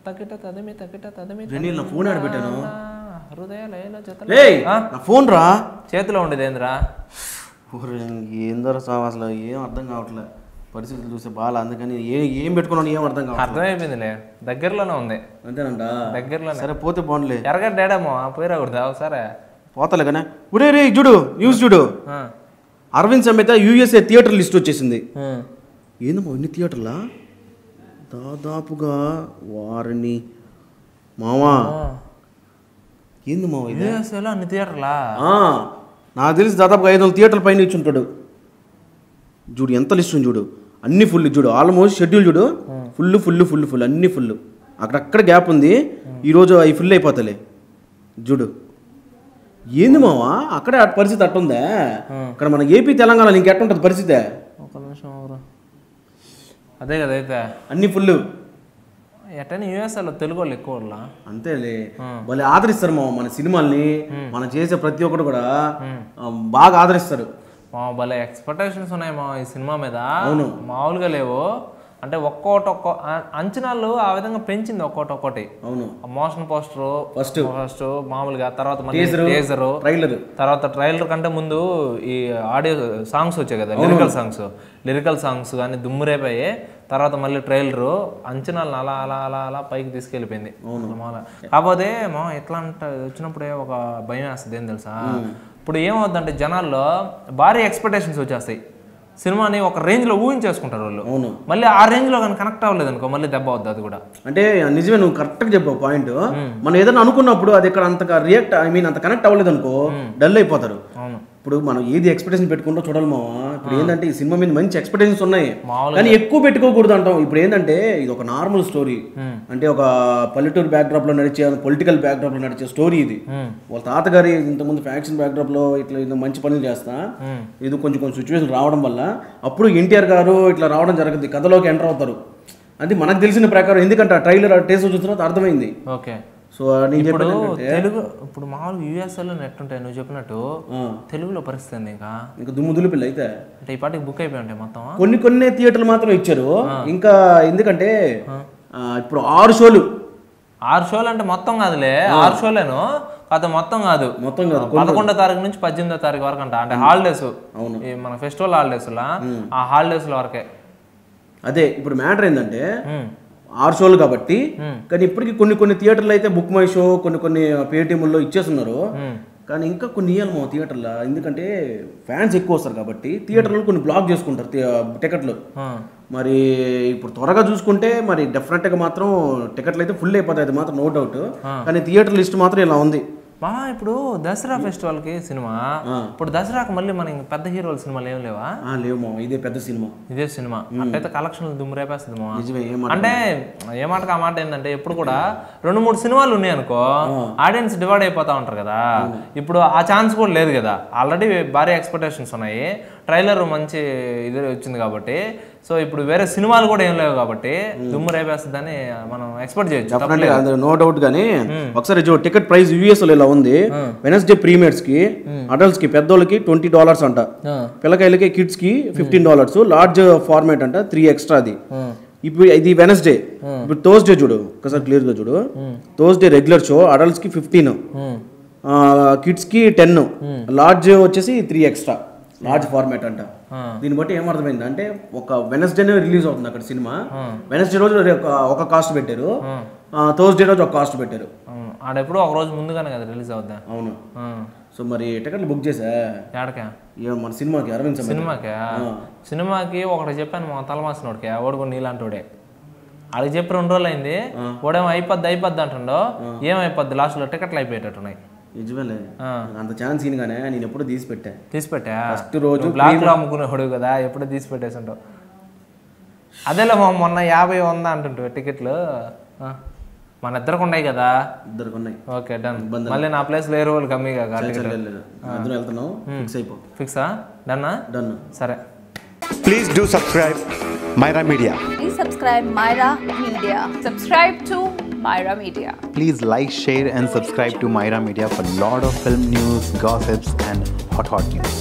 తకిట తదిమి రెనీల్ నా ఫోన్ ఆడబెట్టాను హృదయాలయలో నా ఫోన్ రా చేతిలో ఉండేది ఏంద్రా ఏందరో అసలు ఏం అర్థం కావట్లే పరిస్థితులు చూస్తే బాగా అందుకని ఏం పెట్టుకున్నాను ఏం అర్థం కావట్లేదు అర్థమైపోయిందిలే దగ్గరలోనే ఉంది అంతేనంట దగ్గరలో సరే పోతే బాగుండలే ఎరగడ్డ ఏడేమో పోయిరాకూడదు ఒకసారి పోతలే కానీ ఉడే రే చూడు న్యూస్ చూడు అరవింద్ సమేత యూఎస్ఏ థియేటర్ లిస్ట్ వచ్చేసింది ఏందమ్మా ఇన్ని థియేటర్లా దాదాపుగా వారిని మావా ఏంది మావా యూఎస్ఏలో అన్ని థియేటర్లా నాకు తెలిసి దాదాపుగా 500 థియేటర్ల పైన ఇచ్చి ఉంటాడు చూడు ఎంత లిస్ట్ ఉంది చూడు అన్ని ఫుల్ చూడు ఆల్మోస్ట్ షెడ్యూల్ చూడు ఫుల్ అన్ని ఫుల్ అక్కడక్కడ గ్యాప్ ఉంది ఈరోజు అవి ఫుల్ అయిపోతలే చూడు ఏంది మావా అక్కడే పరిస్థితి అట్టుందా అక్కడ మన ఏపీ తెలంగాణలో ఇంకెట్టుంటుంది పరిస్థితి ఒక నిమిషం అదే కదా అయితే అన్ని ఫుల్ ఎట్టని యూఎస్ఏలో తెలుగు వాళ్ళు ఎక్కువ అంతేలే వాళ్ళు ఆదరిస్తారు మావా మన సినిమాల్ని మనం చేసే ప్రతి ఒక్కరు కూడా బాగా ఆదరిస్తారు మా భలే ఎక్స్పెక్టేషన్స్ ఉన్నాయి మా ఈ సినిమా మీద అవును మామూలుగా లేవు అంటే ఒక్కొక్క అంచనాలు ఆ విధంగా పెంచింది ఒక్కొక్కటి అవును మోషన్ పోస్టర్ ఫస్ట్ మామూలుగా తర్వాత టీజర్ తర్వాత ట్రైలర్ కంటే ముందు ఈ ఆడియో సాంగ్స్ వచ్చాయి కదా లిరికల్ సాంగ్స్ కానీ దుమ్మురేపాయి తర్వాత మళ్ళీ ట్రైలరు అంచనాలను అలా అలా అలా అలా పైకి తీసుకెళ్ళిపోయింది కాకపోతే మా ఎట్లా అంటే వచ్చినప్పుడే ఒక భయం వేస్తుంది ఏం తెలుసా ఇప్పుడు ఏమవుతుందంటే జనాల్లో భారీ ఎక్స్పెక్టేషన్స్ వచ్చేస్తాయి సినిమాని ఒక రేంజ్లో ఊహించేసుకుంటారు వాళ్ళు మళ్ళీ ఆ రేంజ్లో కానీ కనెక్ట్ అవ్వలేదు అనుకో మళ్ళీ దెబ్బ అవుద్ది అది కూడా అంటే నిజమే నువ్వు కరెక్ట్గా చెప్పావు పాయింట్ మనం ఏదైనా అనుకున్నప్పుడు అది ఇక్కడ అంతగా అంత కనెక్ట్ అవ్వలేదు అనుకో డల్ అయిపోతారు ఇప్పుడు మనం ఏది ఎక్స్పెక్టేషన్ పెట్టుకుంటూ చూడాలి మావా ఇప్పుడు ఏంటంటే ఈ సినిమా మీద మంచి ఎక్స్పెక్టేషన్స్ ఉన్నాయి కానీ ఎక్కువ పెట్టుకోకూడదు అంటాం ఇప్పుడు ఏంటంటే ఇది ఒక నార్మల్ స్టోరీ అంటే ఒక పల్లెటూరు బ్యాక్డ్రాప్ లో నడిచే పొలిటికల్ బ్యాక్డ్రాప్ లో నడిచే స్టోరీ ఇది వాళ్ళ తాతగారి ఇంతకుముందు ఫ్యాక్షన్ బ్యాక్డ్రాప్ లో ఇట్లా మంచి పనులు చేస్తా ఇది కొంచెం సిచ్యువేషన్ రావడం వల్ల అప్పుడు ఎన్టీఆర్ గారు ఇట్లా రావడం జరుగుతుంది కథలోకి ఎంటర్ అవుతారు అది మనకు తెలిసిన ప్రకారం ఎందుకంటే ఆ ట్రైలర్ టేస్ట్ వచ్చిన తర్వాత అర్థమైంది ఓకే సో ఇప్పుడు తెలుగు ఇప్పుడు మామూలుగా యూఎస్ఏలో నెట్ ఉంటాయి నువ్వు చెప్పినట్టు తెలుగులో పరిస్థితి ఇంకా దుమ్ము దులిపిల్లు అయితే అంటే ఈ పాటికి బుక్ అయిపోయి ఉంటాయి మొత్తం కొన్ని థియేటర్లు మాత్రం ఇచ్చారు ఇంకా ఎందుకంటే ఇప్పుడు 6 షోలు అంటే మొత్తం కాదులే 6 షోలేను కాదు మొత్తం కాదు 11వ తారీఖు నుంచి 18వ తారీఖు వరకు అంట అంటే హాలిడేస్ మన ఫెస్టివల్ హాలిడేస్ ఆ హాలిడేస్ వరకే అదే ఇప్పుడు మ్యాటర్ ఏంటంటే 6 షోలు కాబట్టి కానీ ఇప్పటికి కొన్ని థియేటర్లు అయితే బుక్ మై షో కొన్ని పేటీఎంలో ఇచ్చేస్తున్నారు కానీ ఇంకా కొన్ని ఇవ్వాలి మా థియేటర్లో ఎందుకంటే ఫ్యాన్స్ ఎక్కువ వస్తారు కాబట్టి థియేటర్లో కొన్ని బ్లాక్ చేసుకుంటారు టికెట్లు మరి ఇప్పుడు త్వరగా చూసుకుంటే మరి డెఫినెట్గా మాత్రం టికెట్లు అయితే ఫుల్ అయిపోతాయి అది మాత్రం నో డౌట్ కానీ థియేటర్ లిస్ట్ మాత్రం ఇలా ఉంది ఇప్పుడు దసరా ఫెస్టివల్ కి సినిమా ఇప్పుడు దసరాకు మళ్ళీ మన పెద్ద హీరోల సినిమాలు ఏం లేవా లేవు ఇదే పెద్ద సినిమా అంటే కలెక్షన్ దుమ్మురేపేస్తుంది అంటే ఏ మాటకు ఆ మాట ఏంటంటే ఎప్పుడు కూడా 2-3 సినిమాలు ఉన్నాయి అనుకో ఆడియన్స్ డివైడ్ అయిపోతా ఉంటారు కదా ఇప్పుడు ఆ ఛాన్స్ కూడా లేదు కదా ఆల్రెడీ భారీ ఎక్స్పెక్టేషన్స్ ఉన్నాయి ట్రైలర్ మంచి ఇది వచ్చింది కాబట్టి సో ఇప్పుడు వేరే సినిమాలు కూడా ఏం లేవు కాబట్టి దుమ్ము రేపేస్తుందని మనం ఎక్స్పెక్ట్ చేయొచ్చు నో డౌట్ గానీ ఒకసారి టికెట్ ప్రైస్ యూఎస్ లో ఇలా ఉంది వెనస్డే ప్రీమియర్స్ కి అడల్ట్స్ కి పెద్దోళ్ళకి $20 అంట పిల్లకాయలకి కిడ్స్ కి $15 లార్జ్ ఫార్మాట్ అంట 3 ఎక్స్ట్రా అది ఇప్పుడు ఇది వెనస్డే ఇప్పుడు థర్స్డే చూడు ఒకసారి క్లియర్ గా చూడు థర్స్డే రెగ్యులర్ షో అడల్ట్స్ కి 15 కిడ్స్ కి 10 లార్జ్ వచ్చేసి 3 ఎక్స్ట్రా లార్జ్ ఫార్మాట్ అంట దీన్ని బట్టి ఏమర్థమైంది అంటే ఒక వెనస్డేనే రిలీజ్ అవుతుంది అక్కడ సినిమా వెనస్డే రోజు ఒక కాస్ట్ పెట్టారు థర్స్డే రోజు ఒక కాస్ట్ పెట్టారు ఆడెప్పుడు ఒక రోజు ముందుగానే కదా రిలీజ్ అవుద్దా అవును సో మరి టికెట్లు బుక్ చేసా ఎక్కడికా మన సినిమాకి అరవింద్ సినిమాకి ఒకటి చెప్పాను మా తలమాసినోడికి వాడు కూడా నీలాంటోడే అడిగి చెప్పి 2 రోజులు అయింది వాడేమో అయిపోద్ది అంటుండో ఏమైపోద్ది లాస్ట్లో టికెట్లు అయిపోయేటట్టున్నాయి నిజమేలే అంత ఛాన్స్ ఈయనగానే నేను ఎప్పుడు తీసి పెట్టా ఫస్ట్ రోజు బ్లాక్లో అమ్ముకునేవాడు కదా ఎప్పుడు తీసి పెట్టేసింటావు అదేలే మొన్న 50 ఉందా అంటుంటావు టికెట్లు మన ఇద్దరికి ఉన్నాయి కదా ఇద్దరికి ఉన్నాయి ఓకే డన్ మళ్ళీ నా ప్లేస్ లేరు వాళ్ళు కమ్మీగా వెళ్తున్నావు ఫిక్సా డన్ సరే please do subscribe Myra Media. Please subscribe Myra Media. Subscribe to Myra Media. Please like, share and subscribe to Myra Media for lot of film news, gossips and hot news.